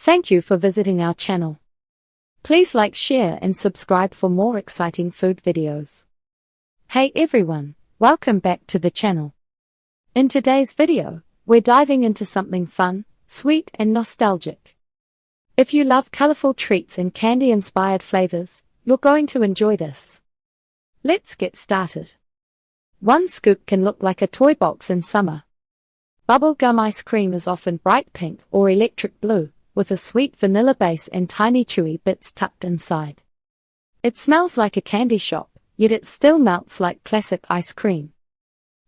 Thank you for visiting our channel. Please like, share and subscribe for more exciting food videos. Hey everyone, welcome back to the channel. In today's video, we're diving into something fun, sweet and nostalgic. If you love colorful treats and candy-inspired flavors, you're going to enjoy this. Let's get started. One scoop can look like a toy box in summer. Bubblegum ice cream is often bright pink or electric blue, with a sweet vanilla base and tiny chewy bits tucked inside. It smells like a candy shop, yet it still melts like classic ice cream.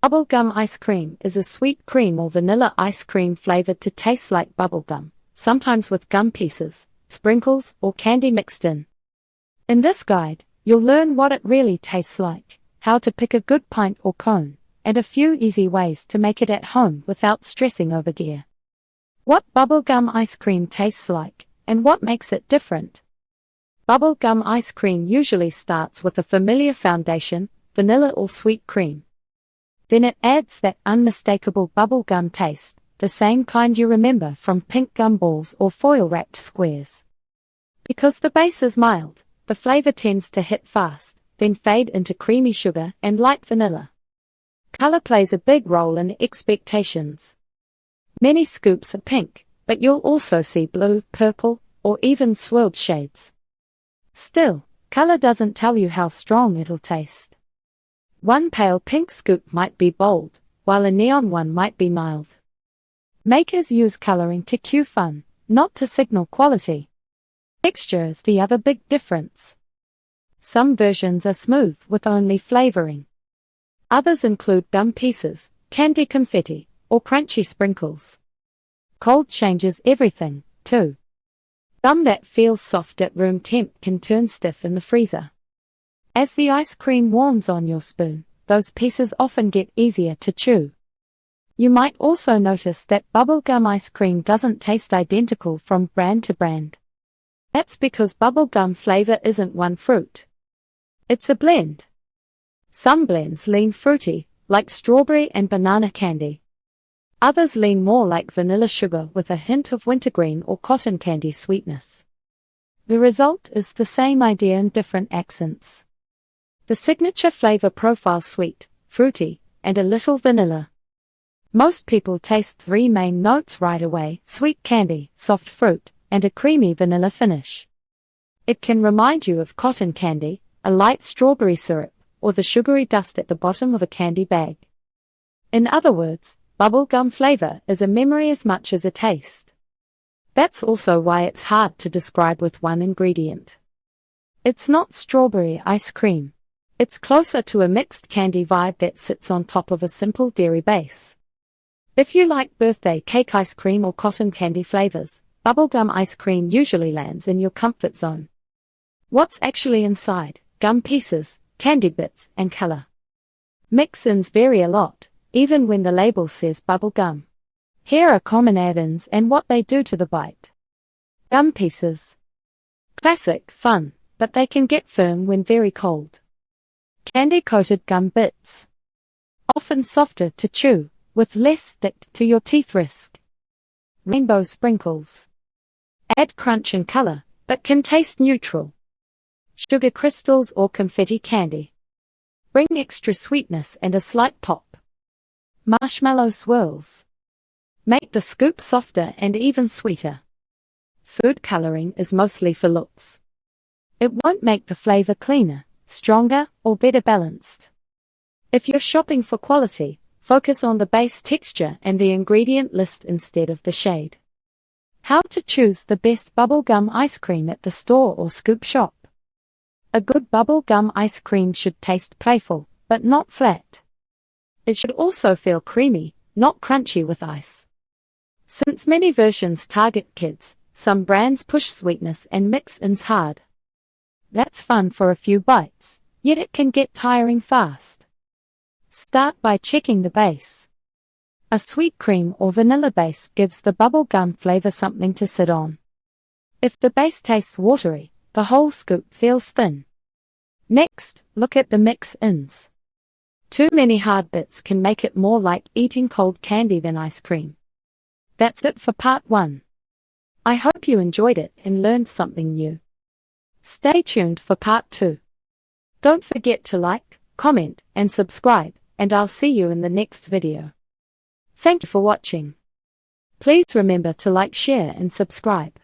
Bubblegum ice cream is a sweet cream or vanilla ice cream flavored to taste like bubblegum, sometimes with gum pieces, sprinkles, or candy mixed in. In this guide, you'll learn what it really tastes like, how to pick a good pint or cone, and a few easy ways to make it at home without stressing over gear. What bubblegum ice cream tastes like, and what makes it different. Bubblegum ice cream usually starts with a familiar foundation, vanilla or sweet cream. Then it adds that unmistakable bubblegum taste, the same kind you remember from pink gumballs or foil-wrapped squares. Because the base is mild, the flavor tends to hit fast, then fade into creamy sugar and light vanilla. Color plays a big role in expectations. Many scoops are pink, but you'll also see blue, purple, or even swirled shades. Still, color doesn't tell you how strong it'll taste. One pale pink scoop might be bold, while a neon one might be mild. Makers use coloring to cue fun, not to signal quality. Texture is the other big difference. Some versions are smooth with only flavoring. Others include gum pieces, candy confetti, or crunchy sprinkles. Cold changes everything, too. Gum that feels soft at room temp can turn stiff in the freezer. As the ice cream warms on your spoon, those pieces often get easier to chew. You might also notice that bubblegum ice cream doesn't taste identical from brand to brand. That's because bubblegum flavor isn't one fruit. It's a blend. Some blends lean fruity, like strawberry and banana candy. Others lean more like vanilla sugar with a hint of wintergreen or cotton candy sweetness. The result is the same idea in different accents. The signature flavor profile sweet, fruity, and a little vanilla. Most people taste three main notes right away: sweet candy, soft fruit, and a creamy vanilla finish. It can remind you of cotton candy, a light strawberry syrup, or the sugary dust at the bottom of a candy bag. In other words, bubblegum flavor is a memory as much as a taste. That's also why it's hard to describe with one ingredient. It's not strawberry ice cream. It's closer to a mixed candy vibe that sits on top of a simple dairy base. If you like birthday cake ice cream or cotton candy flavors, bubblegum ice cream usually lands in your comfort zone. What's actually inside? Gum pieces, candy bits, and color. Mix-ins vary a lot, even when the label says bubblegum. Here are common add-ins and what they do to the bite. Gum pieces. Classic, fun, but they can get firm when very cold. Candy-coated gum bits. Often softer to chew, with less stick to your teeth risk. Rainbow sprinkles. Add crunch and color, but can taste neutral. Sugar crystals or confetti candy. Bring extra sweetness and a slight pop. Marshmallow swirls. Make the scoop softer and even sweeter. Food coloring is mostly for looks. It won't make the flavor cleaner, stronger, or better balanced. If you're shopping for quality, focus on the base texture and the ingredient list instead of the shade. How to choose the best bubblegum ice cream at the store or scoop shop. A good bubblegum ice cream should taste playful, but not flat. It should also feel creamy, not crunchy with ice. Since many versions target kids, some brands push sweetness and mix-ins hard. That's fun for a few bites, yet it can get tiring fast. Start by checking the base. A sweet cream or vanilla base gives the bubblegum flavor something to sit on. If the base tastes watery, the whole scoop feels thin. Next, look at the mix-ins. Too many hard bits can make it more like eating cold candy than ice cream. That's it for part 1. I hope you enjoyed it and learned something new. Stay tuned for part 2. Don't forget to like, comment, and subscribe, and I'll see you in the next video. Thank you for watching. Please remember to like, share, and subscribe.